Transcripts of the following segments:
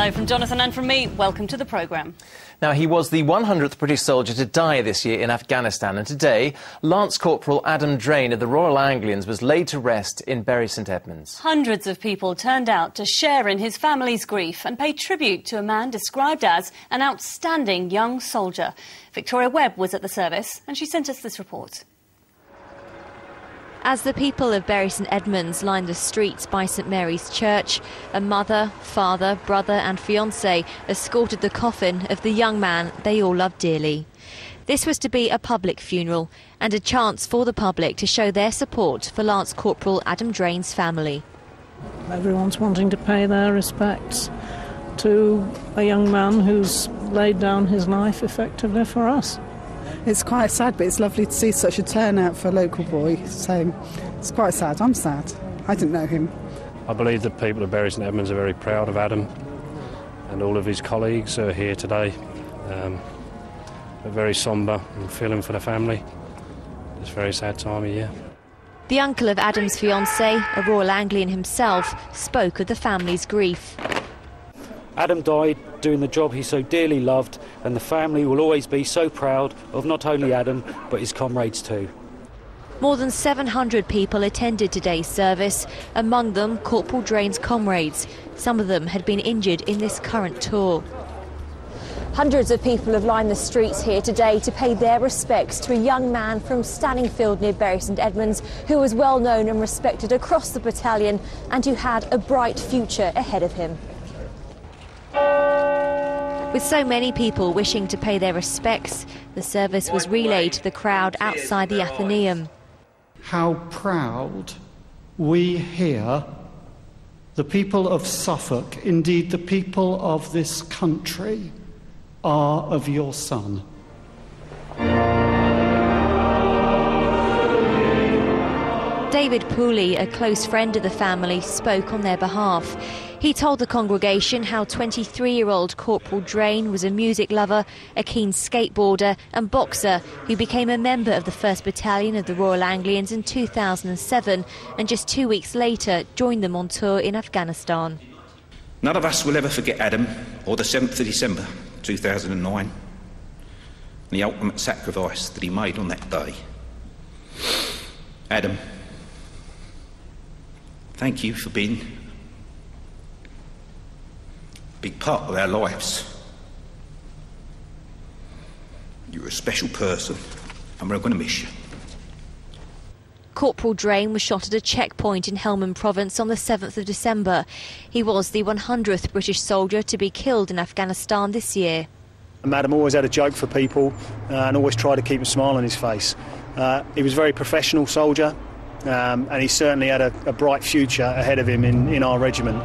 Hello from Jonathan and from me. Welcome to the programme. Now, he was the 100th British soldier to die this year in Afghanistan, and today, Lance Corporal Adam Drane of the Royal Anglians was laid to rest in Bury St Edmunds. Hundreds of people turned out to share in his family's grief and pay tribute to a man described as an outstanding young soldier. Victoria Webb was at the service and she sent us this report. As the people of Bury St Edmunds lined the streets by St Mary's Church, a mother, father, brother and fiancé escorted the coffin of the young man they all loved dearly. This was to be a public funeral and a chance for the public to show their support for Lance Corporal Adam Drane's family. Everyone's wanting to pay their respects to a young man who's laid down his life effectively for us. It's quite sad, but it's lovely to see such a turnout for a local boy, so it's quite sad. I'm sad. I didn't know him. I believe the people of Bury St Edmunds are very proud of Adam and all of his colleagues who are here today. They're very sombre and feeling for the family. It's a very sad time of year. The uncle of Adam's fiancée, a Royal Anglian himself, spoke of the family's grief. Adam died doing the job he so dearly loved, and the family will always be so proud of not only Adam but his comrades too. More than 700 people attended today's service, among them Corporal Drane's comrades. Some of them had been injured in this current tour. Hundreds of people have lined the streets here today to pay their respects to a young man from Stanningfield near Bury St Edmunds who was well known and respected across the battalion and who had a bright future ahead of him. With so many people wishing to pay their respects, the service was relayed to the crowd outside the Athenaeum. How proud we here, the people of Suffolk, indeed the people of this country, are of your son. David Pooley, a close friend of the family, spoke on their behalf. He told the congregation how 23-year-old Corporal Drane was a music lover, a keen skateboarder and boxer who became a member of the 1st Battalion of the Royal Anglians in 2007 and just 2 weeks later joined them on tour in Afghanistan. None of us will ever forget Adam or the 7th of December 2009 and the ultimate sacrifice that he made on that day. Adam, thank you for being a big part of our lives. You're a special person and we're going to miss you. Corporal Drane was shot at a checkpoint in Helmand Province on the 7th of December. He was the 100th British soldier to be killed in Afghanistan this year. Adam always had a joke for people and always tried to keep a smile on his face. He was a very professional soldier and he certainly had a bright future ahead of him in our regiment.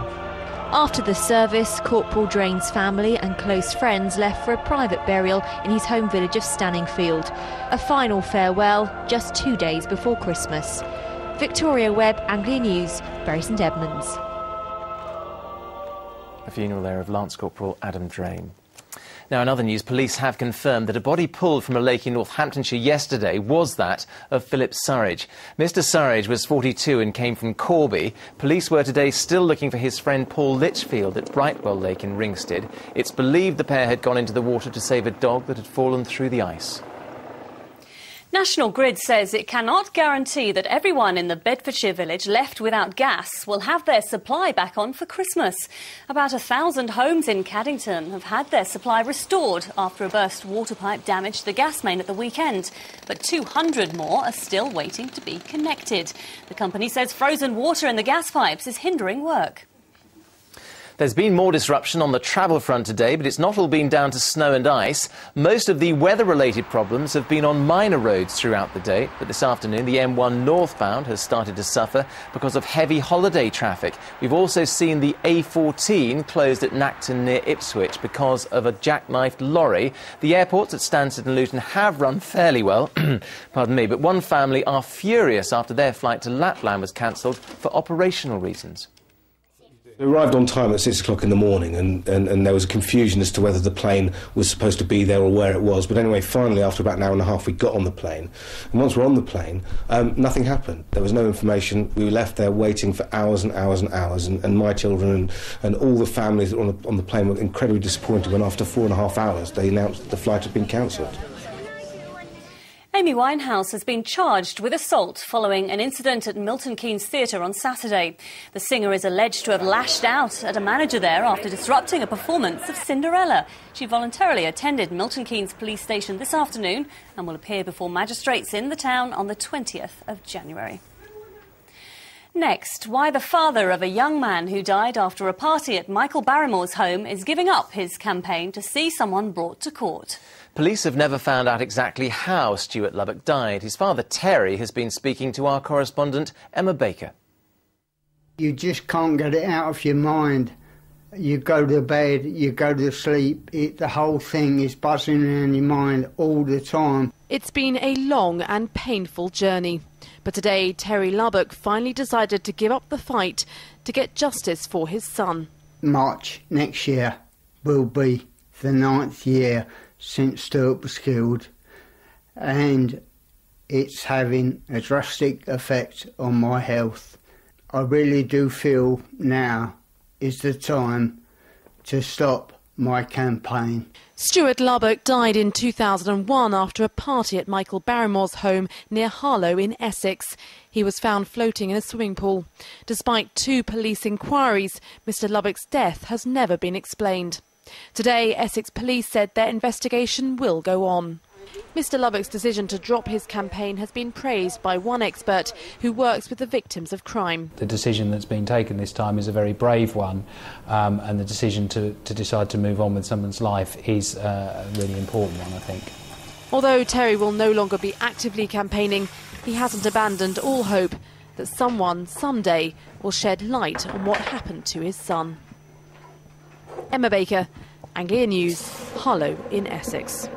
After the service, Corporal Drane's family and close friends left for a private burial in his home village of Stanningfield. A final farewell just 2 days before Christmas. Victoria Webb, Anglia News, Bury St Edmunds. A funeral there of Lance Corporal Adam Drane. Now, in other news, police have confirmed that a body pulled from a lake in Northamptonshire yesterday was that of Philip Surridge. Mr Surridge was 42 and came from Corby. Police were today still looking for his friend Paul Litchfield at Brightwell Lake in Ringsted. It's believed the pair had gone into the water to save a dog that had fallen through the ice. National Grid says it cannot guarantee that everyone in the Bedfordshire village left without gas will have their supply back on for Christmas. About 1,000 homes in Caddington have had their supply restored after a burst water pipe damaged the gas main at the weekend. But 200 more are still waiting to be connected. The company says frozen water in the gas pipes is hindering work. There's been more disruption on the travel front today, but it's not all been down to snow and ice. Most of the weather-related problems have been on minor roads throughout the day, but this afternoon the M1 northbound has started to suffer because of heavy holiday traffic. We've also seen the A14 closed at Nacton near Ipswich because of a jackknifed lorry. The airports at Stansted and Luton have run fairly well, pardon me, but one family are furious after their flight to Lapland was cancelled for operational reasons. We arrived on time at 6 o'clock in the morning and there was a confusion as to whether the plane was supposed to be there or where it was. But anyway, finally, after about an hour and a half, we got on the plane. And once we're on the plane, nothing happened. There was no information. We were left there waiting for hours and hours and hours. And my children and all the families that were on the plane were incredibly disappointed when after 4.5 hours they announced that the flight had been cancelled. Amy Winehouse has been charged with assault following an incident at Milton Keynes Theatre on Saturday. The singer is alleged to have lashed out at a manager there after disrupting a performance of Cinderella. She voluntarily attended Milton Keynes Police Station this afternoon and will appear before magistrates in the town on the 20th of January. Next, why the father of a young man who died after a party at Michael Barrymore's home is giving up his campaign to see someone brought to court. Police have never found out exactly how Stuart Lubbock died. His father, Terry, has been speaking to our correspondent, Emma Baker. You just can't get it out of your mind. You go to bed, you go to sleep, the whole thing is buzzing in your mind all the time. It's been a long and painful journey. But today, Terry Lubbock finally decided to give up the fight to get justice for his son. March next year will be the 9th year since Stuart was killed, and it's having a drastic effect on my health. I really do feel now is the time to stop my campaign. Stuart Lubbock died in 2001 after a party at Michael Barrymore's home near Harlow in Essex. He was found floating in a swimming pool. Despite 2 police inquiries, Mr Lubbock's death has never been explained. Today, Essex Police said their investigation will go on. Mr Lubbock's decision to drop his campaign has been praised by one expert who works with the victims of crime. The decision that's been taken this time is a very brave one, and the decision to decide to move on with someone's life is a really important one, I think. Although Terry will no longer be actively campaigning, he hasn't abandoned all hope that someone, someday, will shed light on what happened to his son. Emma Baker, Anglia News, Harlow in Essex.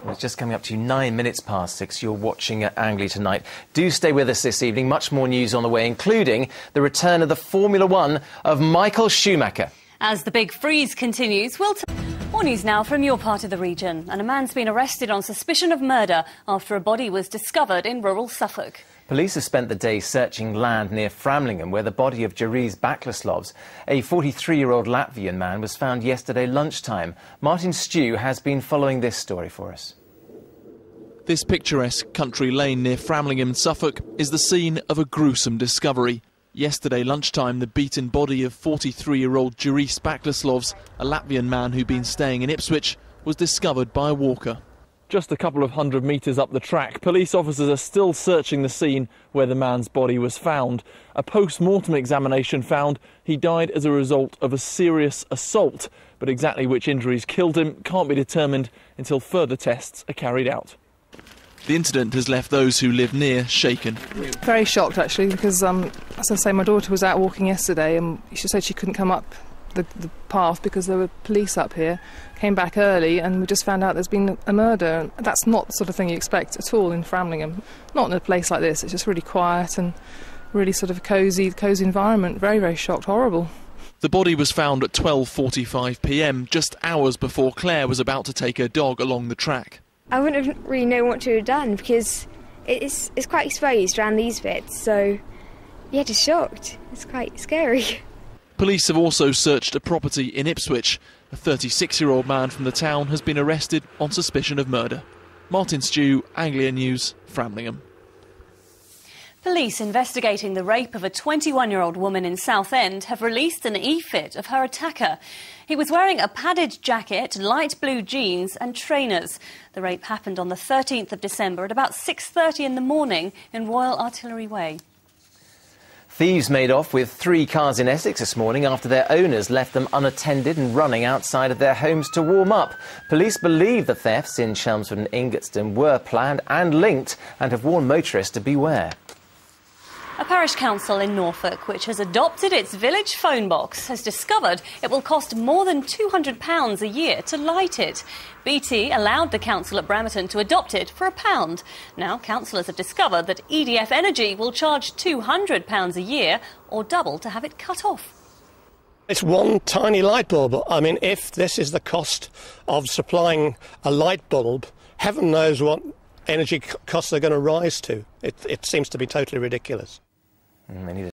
It's just coming up to 9 minutes past 6. You're watching at Anglia tonight. Do stay with us this evening. Much more news on the way, including the return of the Formula One of Michael Schumacher. As the big freeze continues, more news now from your part of the region. And a man's been arrested on suspicion of murder after a body was discovered in rural Suffolk. Police have spent the day searching land near Framlingham, where the body of Jariz Baklaslovs, a 43-year-old Latvian man, was found yesterday lunchtime. Martin Stew has been following this story for us. This picturesque country lane near Framlingham, Suffolk, is the scene of a gruesome discovery. Yesterday lunchtime, the beaten body of 43-year-old Jariz Baklaslovs, a Latvian man who'd been staying in Ipswich, was discovered by a walker. Just a couple of 100 metres up the track, police officers are still searching the scene where the man's body was found. A post-mortem examination found he died as a result of a serious assault, but exactly which injuries killed him can't be determined until further tests are carried out. The incident has left those who live near shaken. Very shocked, actually, because, as I say, my daughter was out walking yesterday and she said she couldn't come up the path because there were police up here. Came back early and we just found out there's been a murder. That's not the sort of thing you expect at all in Framlingham. Not in a place like this. It's just really quiet and really sort of cosy environment. Very, very shocked. Horrible. The body was found at 12:45 p.m, just hours before Claire was about to take her dog along the track. I wouldn't have really known what to have done because it's quite exposed around these bits, so yeah, just shocked. It's quite scary. Police have also searched a property in Ipswich. A 36-year-old man from the town has been arrested on suspicion of murder. Martin Stew, Anglia News, Framlingham. Police investigating the rape of a 21-year-old woman in Southend have released an e-fit of her attacker. He was wearing a padded jacket, light blue jeans and trainers. The rape happened on the 13th of December at about 6:30 in the morning in Royal Artillery Way. Thieves made off with 3 cars in Essex this morning after their owners left them unattended and running outside of their homes to warm up. Police believe the thefts in Chelmsford and Ingatstone were planned and linked and have warned motorists to beware. A parish council in Norfolk, which has adopted its village phone box, has discovered it will cost more than £200 a year to light it. BT allowed the council at Bramerton to adopt it for £1. Now, councillors have discovered that EDF Energy will charge £200 a year or double to have it cut off. It's one tiny light bulb. I mean, if this is the cost of supplying a light bulb, heaven knows what energy costs are going to rise to. It seems to be totally ridiculous. Many